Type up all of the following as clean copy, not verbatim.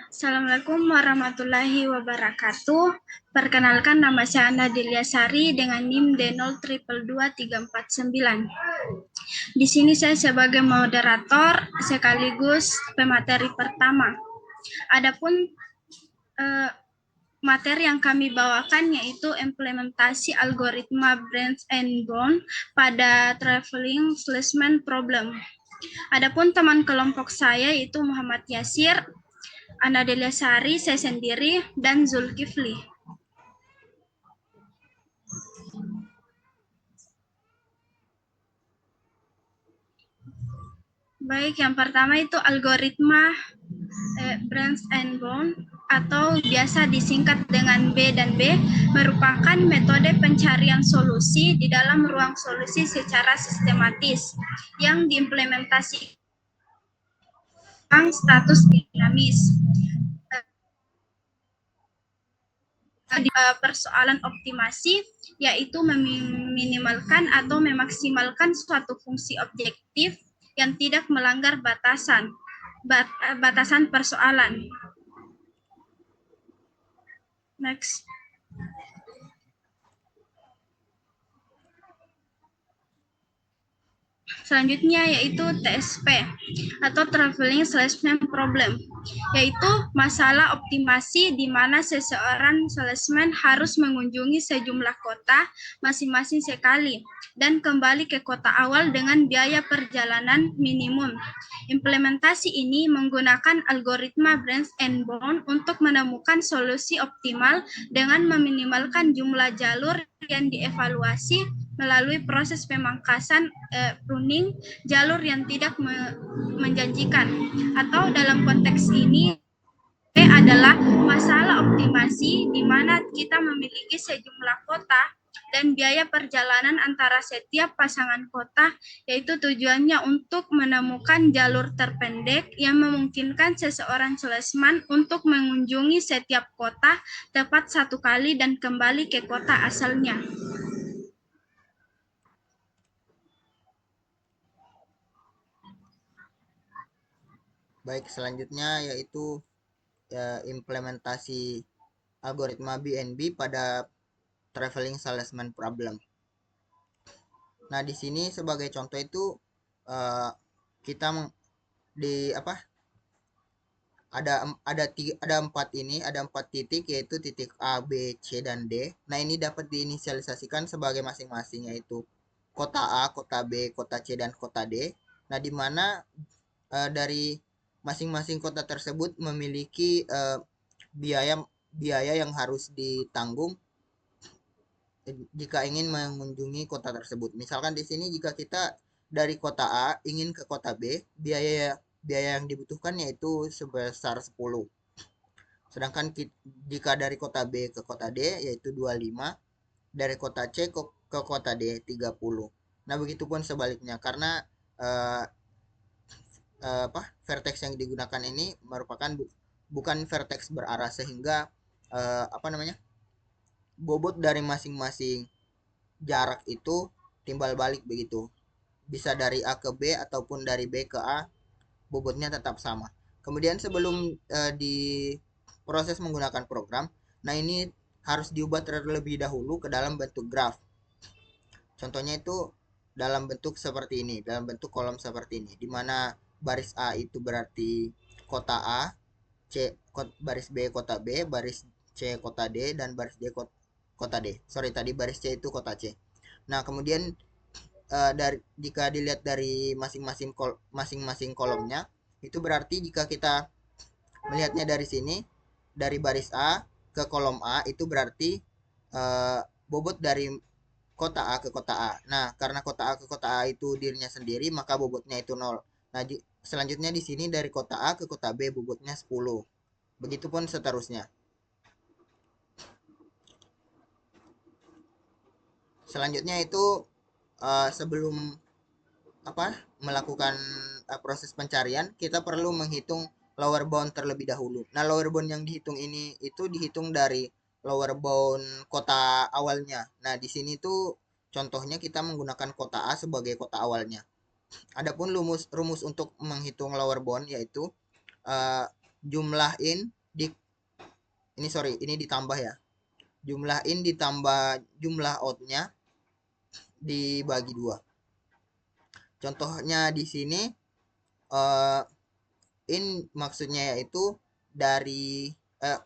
Assalamualaikum warahmatullahi wabarakatuh. Perkenalkan, nama saya Nadelia Sari dengan NIM D0222349. Di sini saya sebagai moderator sekaligus pemateri pertama. Adapun materi yang kami bawakan yaitu implementasi algoritma branch and bound pada traveling salesman problem. Adapun teman kelompok saya yaitu Muhammad Yasir, Nadelia Sari, saya sendiri, dan Zulkifli. Baik, yang pertama itu algoritma branch and bound atau biasa disingkat dengan B dan B merupakan metode pencarian solusi di dalam ruang solusi secara sistematis yang diimplementasikan status dinamis. Persoalan optimasi yaitu meminimalkan atau memaksimalkan suatu fungsi objektif yang tidak melanggar batasan persoalan. Next. Selanjutnya yaitu TSP atau Traveling Salesman Problem, yaitu masalah optimasi di mana seseorang salesman harus mengunjungi sejumlah kota masing-masing sekali dan kembali ke kota awal dengan biaya perjalanan minimum. Implementasi ini menggunakan algoritma branch and bound untuk menemukan solusi optimal dengan meminimalkan jumlah jalur yang dievaluasi melalui proses pemangkasan pruning jalur yang tidak menjanjikan, atau dalam konteks ini adalah masalah optimasi di mana kita memiliki sejumlah kota dan biaya perjalanan antara setiap pasangan kota, yaitu tujuannya untuk menemukan jalur terpendek yang memungkinkan seseorang salesman untuk mengunjungi setiap kota tepat satu kali dan kembali ke kota asalnya. Baik, selanjutnya yaitu implementasi algoritma BNB pada traveling salesman problem. Nah, di sini sebagai contoh itu kita ada empat titik, yaitu titik A, B, C, dan D. Nah, ini dapat diinisialisasikan sebagai masing-masing, yaitu kota A, kota B, kota C, dan kota D. Nah, di mana dari masing-masing kota tersebut memiliki biaya yang harus ditanggung jika ingin mengunjungi kota tersebut. Misalkan di sini jika kita dari kota A ingin ke kota B, biaya yang dibutuhkan yaitu sebesar 10. Sedangkan jika dari kota B ke kota D yaitu 25, dari kota C ke kota D 30. Nah, begitupun sebaliknya karena vertex yang digunakan ini merupakan bukan vertex berarah, sehingga bobot dari masing-masing jarak itu timbal balik begitu. Bisa dari A ke B ataupun dari B ke A, bobotnya tetap sama. Kemudian sebelum diproses menggunakan program, nah ini harus diubah terlebih dahulu ke dalam bentuk graf. Contohnya itu dalam bentuk seperti ini, dalam bentuk kolom seperti ini, di mana baris A itu berarti kota A, baris B kota B, baris C kota D, dan baris D kota D. Sorry, tadi baris C itu kota C. Nah, kemudian jika dilihat dari masing-masing kolomnya, itu berarti jika kita melihatnya dari sini, dari baris A ke kolom A, itu berarti bobot dari kota A ke kota A. Nah, karena kota A ke kota A itu dirinya sendiri, maka bobotnya itu 0. Nah, selanjutnya di sini dari kota A ke kota B bobotnya 10. Begitupun seterusnya. Selanjutnya itu sebelum melakukan proses pencarian, kita perlu menghitung lower bound terlebih dahulu. Nah, lower bound yang dihitung ini itu dihitung dari lower bound kota awalnya. Nah, di sini tuh contohnya kita menggunakan kota A sebagai kota awalnya. Adapun rumus untuk menghitung lower bound yaitu eh, jumlahin di ini ditambah ya. Jumlah in ditambah jumlah outnya dibagi 2. Contohnya di sini eh, in maksudnya yaitu dari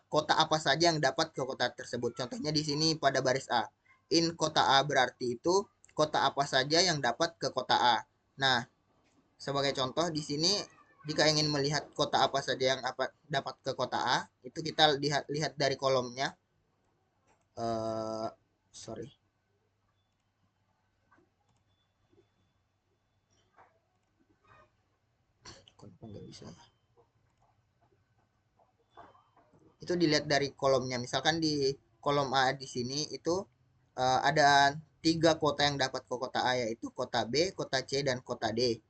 kota apa saja yang dapat ke kota tersebut. Contohnya di sini pada baris A. In kota A berarti itu kota apa saja yang dapat ke kota A. Nah, sebagai contoh di sini jika ingin melihat kota apa saja yang dapat ke kota A, itu kita lihat dari kolomnya. Sorry. Kenapa nggak bisa? Itu dilihat dari kolomnya. Misalkan di kolom A di sini itu ada 3 kota yang dapat ke kota A, yaitu kota B, kota C, dan kota D.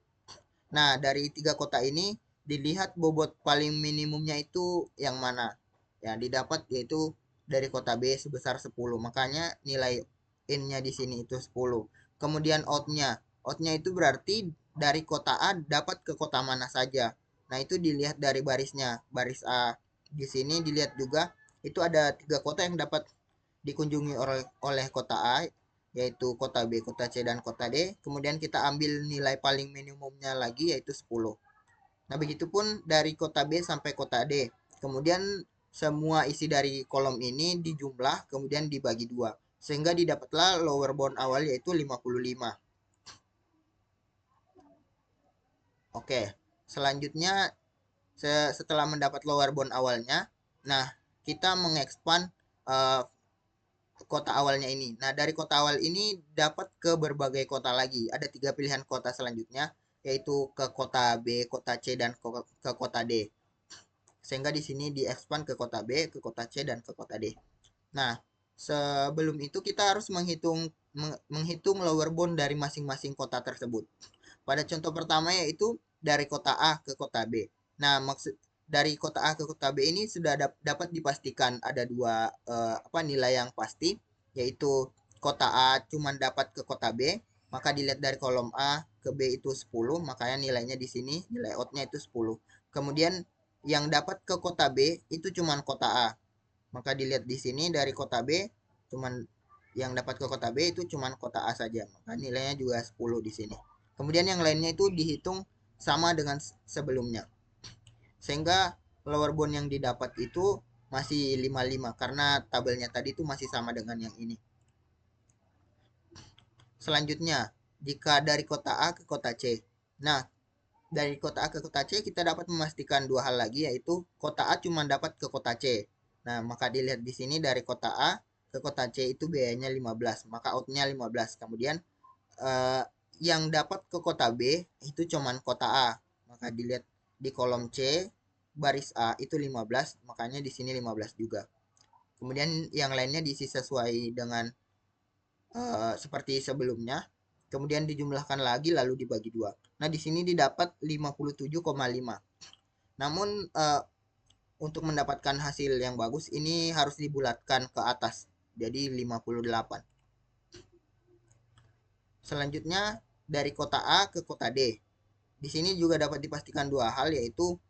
Nah, dari 3 kota ini dilihat bobot paling minimumnya itu yang mana. Ya, didapat yaitu dari kota B sebesar 10. Makanya nilai in-nya di sini itu 10. Kemudian out-nya. Out-nya itu berarti dari kota A dapat ke kota mana saja. Nah, itu dilihat dari barisnya. Baris A di sini dilihat juga itu ada 3 kota yang dapat dikunjungi oleh kota A, yaitu kota B, kota C, dan kota D. Kemudian kita ambil nilai paling minimumnya lagi, yaitu 10. Nah, begitupun dari kota B sampai kota D. Kemudian semua isi dari kolom ini dijumlah, kemudian dibagi 2. Sehingga didapatlah lower bound awal, yaitu 55. Oke, selanjutnya setelah mendapat lower bound awalnya, nah kita mengekspand uh, kota awalnya ini. Nah, dari kota awal ini dapat ke berbagai kota lagi. Ada 3 pilihan kota selanjutnya, yaitu ke kota B, kota C, dan ke kota D. Sehingga di sini diekspand ke kota B, ke kota C, dan ke kota D. Nah, sebelum itu kita harus menghitung lower bound dari masing-masing kota tersebut. Pada contoh pertama yaitu dari kota A ke kota B. Nah, maksud dari kota A ke kota B ini sudah dapat dipastikan ada 2 nilai yang pasti, yaitu kota A cuma dapat ke kota B, maka dilihat dari kolom A ke B itu 10, makanya nilainya di sini nilai outnya itu 10. Kemudian yang dapat ke kota B itu cuma kota A, maka dilihat di sini dari kota B cuman yang dapat ke kota B itu cuman kota A saja, maka nilainya juga 10 di sini. Kemudian yang lainnya itu dihitung sama dengan sebelumnya. Sehingga lower bound yang didapat itu masih 55 karena tabelnya tadi itu masih sama dengan yang ini. Selanjutnya, jika dari kota A ke kota C. Nah, dari kota A ke kota C kita dapat memastikan 2 hal lagi, yaitu kota A cuma dapat ke kota C. Nah, maka dilihat di sini dari kota A ke kota C itu biayanya 15, maka outnya 15. Kemudian eh, yang dapat ke kota B itu cuman kota A. Maka dilihat di kolom C baris A itu 15, makanya di sini 15 juga. Kemudian yang lainnya diisi sesuai dengan seperti sebelumnya. Kemudian dijumlahkan lagi lalu dibagi 2. Nah, di sini didapat 57,5. Namun untuk mendapatkan hasil yang bagus ini harus dibulatkan ke atas. Jadi 58. Selanjutnya dari kota A ke kota D. Di sini juga dapat dipastikan 2 hal, yaitu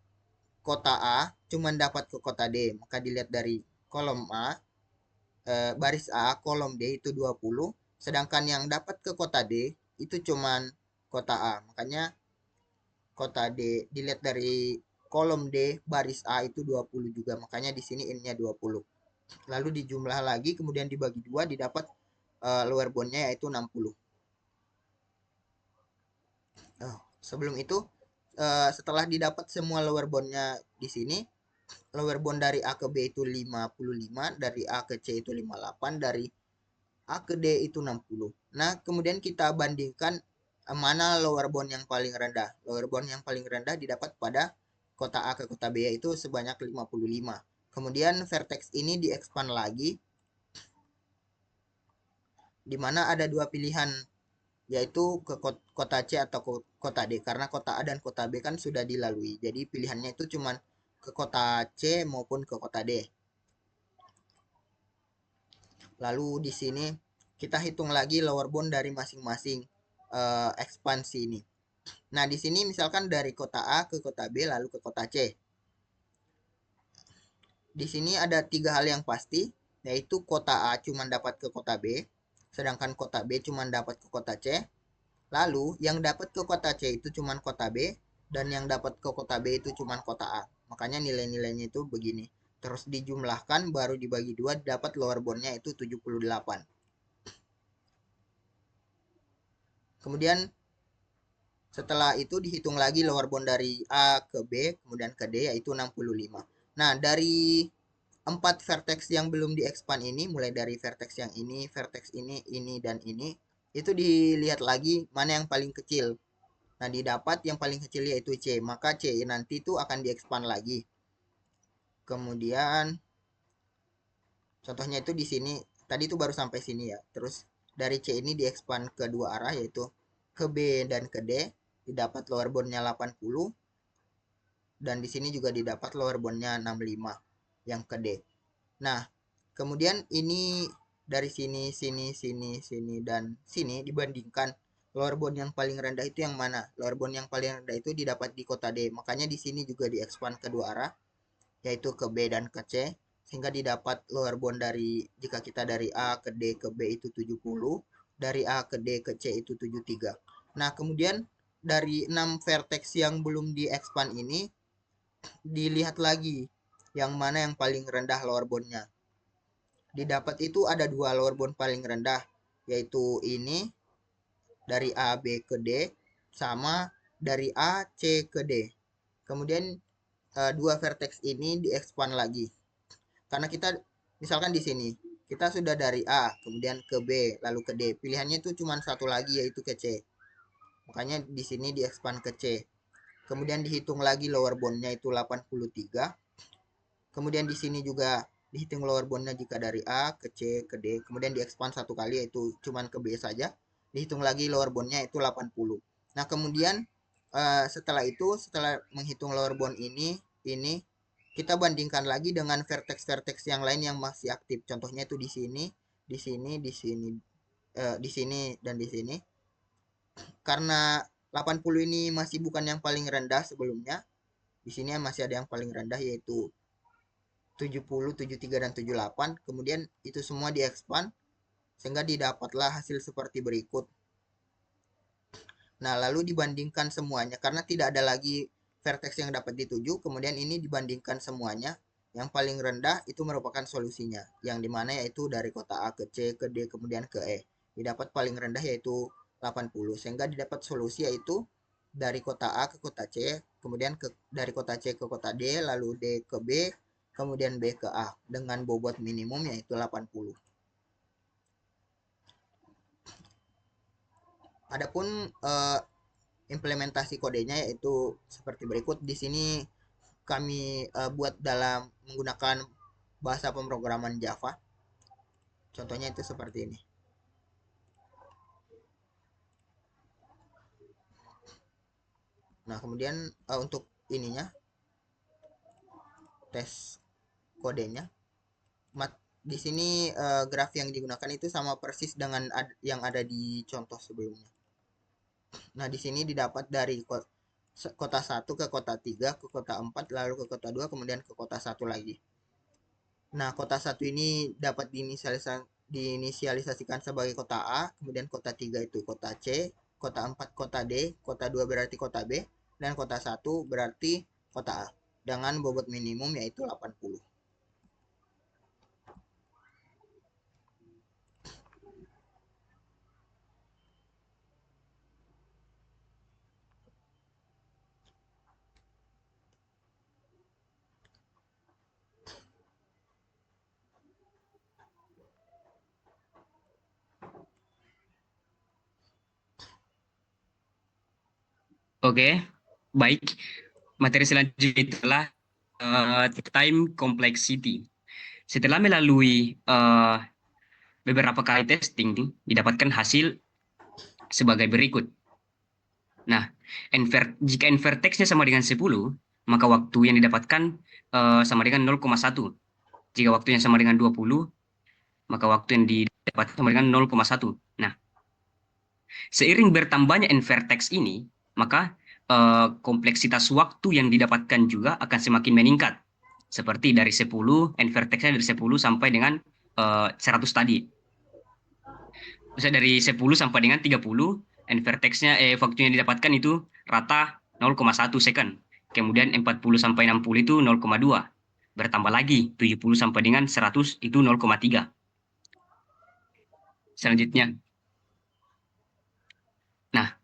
kota A cuma dapat ke kota D. Maka dilihat dari kolom A, baris A, kolom D itu 20. Sedangkan yang dapat ke kota D itu cuman kota A. Makanya kota D dilihat dari kolom D baris A itu 20 juga. Makanya di sini innya 20. Lalu dijumlah lagi kemudian dibagi 2 didapat lower boundnya yaitu 60. Sebelum itu setelah didapat semua lower boundnya di sini, lower bound dari A ke B itu 55, dari A ke C itu 58, dari A ke D itu 60. Nah, kemudian kita bandingkan mana lower bound yang paling rendah. Lower bound yang paling rendah didapat pada kota A ke kota B yaitu sebanyak 55. Kemudian vertex ini diekspand lagi, di mana ada 2 pilihan, yaitu ke kota C atau kota D. Karena kota A dan kota B kan sudah dilalui. Jadi pilihannya itu cuma ke kota C maupun ke kota D. Lalu di sini kita hitung lagi lower bound dari masing-masing ekspansi ini. Nah, di sini misalkan dari kota A ke kota B lalu ke kota C. di sini ada 3 hal yang pasti, yaitu kota A cuma dapat ke kota B, sedangkan kota B cuma dapat ke kota C. Lalu yang dapat ke kota C itu cuma kota B, dan yang dapat ke kota B itu cuma kota A. Makanya nilai-nilainya itu begini. Terus dijumlahkan baru dibagi 2 dapat lower boundnya itu 78. Kemudian setelah itu dihitung lagi lower bound dari A ke B, kemudian ke D yaitu 65. Nah, dari 4 vertex yang belum di-expand ini, mulai dari vertex yang ini, dan ini, itu dilihat lagi mana yang paling kecil. Nah, didapat yang paling kecil yaitu C, maka C nanti itu akan di-expand lagi. Kemudian, contohnya itu di sini, tadi itu baru sampai sini ya. Terus, dari C ini di-expand ke dua arah, yaitu ke B dan ke D, didapat lower boundnya 80, dan di sini juga didapat lower boundnya 65 yang ke D. Nah, kemudian ini dari sini, dan sini dibandingkan lower bound yang paling rendah itu yang mana? Lower bound yang paling rendah itu didapat di kota D. Makanya di sini juga di-expand kedua arah, yaitu ke B dan ke C, sehingga didapat lower bound dari, jika kita dari A ke D ke B itu 70, dari A ke D ke C itu 73. Nah, kemudian dari 6 vertex yang belum di-expand ini, dilihat lagi yang mana yang paling rendah lower boundnya. Didapat itu ada 2 lower bound paling rendah, yaitu ini dari A B ke D sama dari A C ke D. Kemudian 2 vertex ini di-expand lagi. Karena kita misalkan di sini kita sudah dari A kemudian ke B lalu ke D. Pilihannya itu cuma satu lagi yaitu ke C. Makanya di sini di-expand ke C. Kemudian dihitung lagi lower boundnya itu 83. Kemudian di sini juga dihitung lower boundnya jika dari A ke C ke D. Kemudian di-expand satu kali yaitu cuman ke B saja. Dihitung lagi lower boundnya itu 80. Nah, kemudian setelah itu, setelah menghitung lower bound ini, kita bandingkan lagi dengan vertex-vertex yang lain yang masih aktif. Contohnya itu di sini, di sini, di sini, di sini, dan di sini. Karena 80 ini masih bukan yang paling rendah sebelumnya, di sini masih ada yang paling rendah yaitu 70, 73, dan 78. Kemudian itu semua di-expand sehingga didapatlah hasil seperti berikut. Nah, lalu dibandingkan semuanya karena tidak ada lagi vertex yang dapat dituju, kemudian ini dibandingkan semuanya. Yang paling rendah itu merupakan solusinya, yang dimana yaitu dari kota A ke C ke D kemudian ke E. Didapat paling rendah yaitu 80, sehingga didapat solusi yaitu dari kota A ke kota C, kemudian dari kota C ke kota D, lalu D ke B, kemudian B ke A dengan bobot minimum yaitu 80. Adapun implementasi kodenya yaitu seperti berikut. Di sini kami buat dalam menggunakan bahasa pemrograman Java. Contohnya itu seperti ini. Nah, kemudian untuk ininya tes kodenya, di sini graf yang digunakan itu sama persis dengan yang ada di contoh sebelumnya. Nah, di sini didapat dari kota 1 ke kota 3 ke kota 4 lalu ke kota 2 kemudian ke kota 1 lagi. Nah, kota 1 ini dapat diinisialisasikan sebagai kota A, kemudian kota 3 itu kota C, kota 4 kota D, kota 2 berarti kota B, dan kota 1 berarti kota A dengan bobot minimum yaitu 80. Oke, baik. Materi selanjutnya adalah time complexity. Setelah melalui beberapa kali testing, didapatkan hasil sebagai berikut. Nah, jika n vertexnya sama dengan 10, maka waktu yang didapatkan sama dengan 0,1. Jika waktunya sama dengan 20, maka waktu yang didapatkan sama dengan 0,1. Nah, seiring bertambahnya n vertex ini, maka kompleksitas waktu yang didapatkan juga akan semakin meningkat. seperti dari 10, and vertexnya dari 10 sampai dengan 100 tadi. Misalnya dari 10 sampai dengan 30, and vertexnya waktu yang didapatkan itu rata 0,1 second. Kemudian 40 sampai 60 itu 0,2. Bertambah lagi 70 sampai dengan 100 itu 0,3. Selanjutnya. Nah,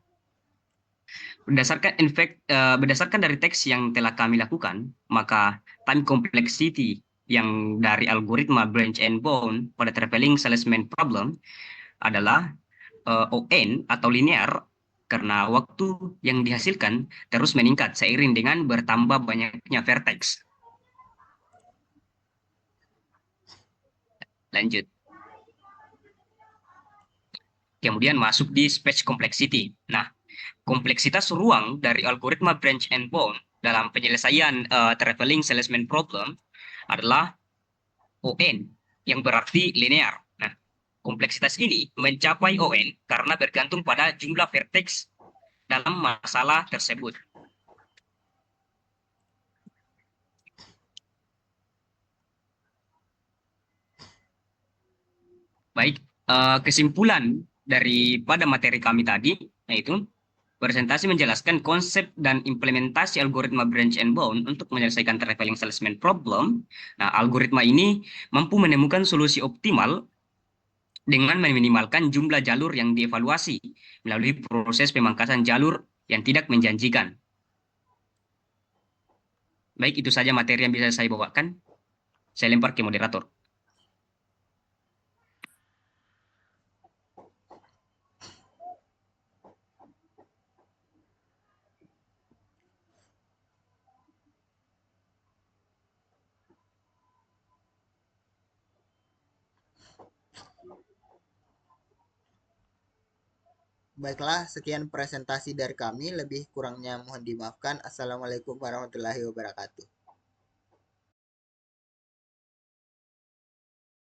berdasarkan dari teks yang telah kami lakukan, maka time complexity yang dari algoritma branch and bound pada traveling salesman problem adalah ON atau linear karena waktu yang dihasilkan terus meningkat seiring dengan bertambah banyaknya vertex. Lanjut. Kemudian masuk di space complexity. Nah, kompleksitas ruang dari algoritma branch and bound dalam penyelesaian traveling salesman problem adalah ON yang berarti linear. Nah, kompleksitas ini mencapai ON karena bergantung pada jumlah vertex dalam masalah tersebut. Baik, kesimpulan daripada materi kami tadi, yaitu presentasi menjelaskan konsep dan implementasi algoritma branch and bound untuk menyelesaikan traveling salesman problem. Nah, algoritma ini mampu menemukan solusi optimal dengan meminimalkan jumlah jalur yang dievaluasi melalui proses pemangkasan jalur yang tidak menjanjikan. Baik, itu saja materi yang bisa saya bawakan. Saya lempar ke moderator. Baiklah, sekian presentasi dari kami. Lebih kurangnya mohon dimaafkan. Assalamualaikum warahmatullahi wabarakatuh.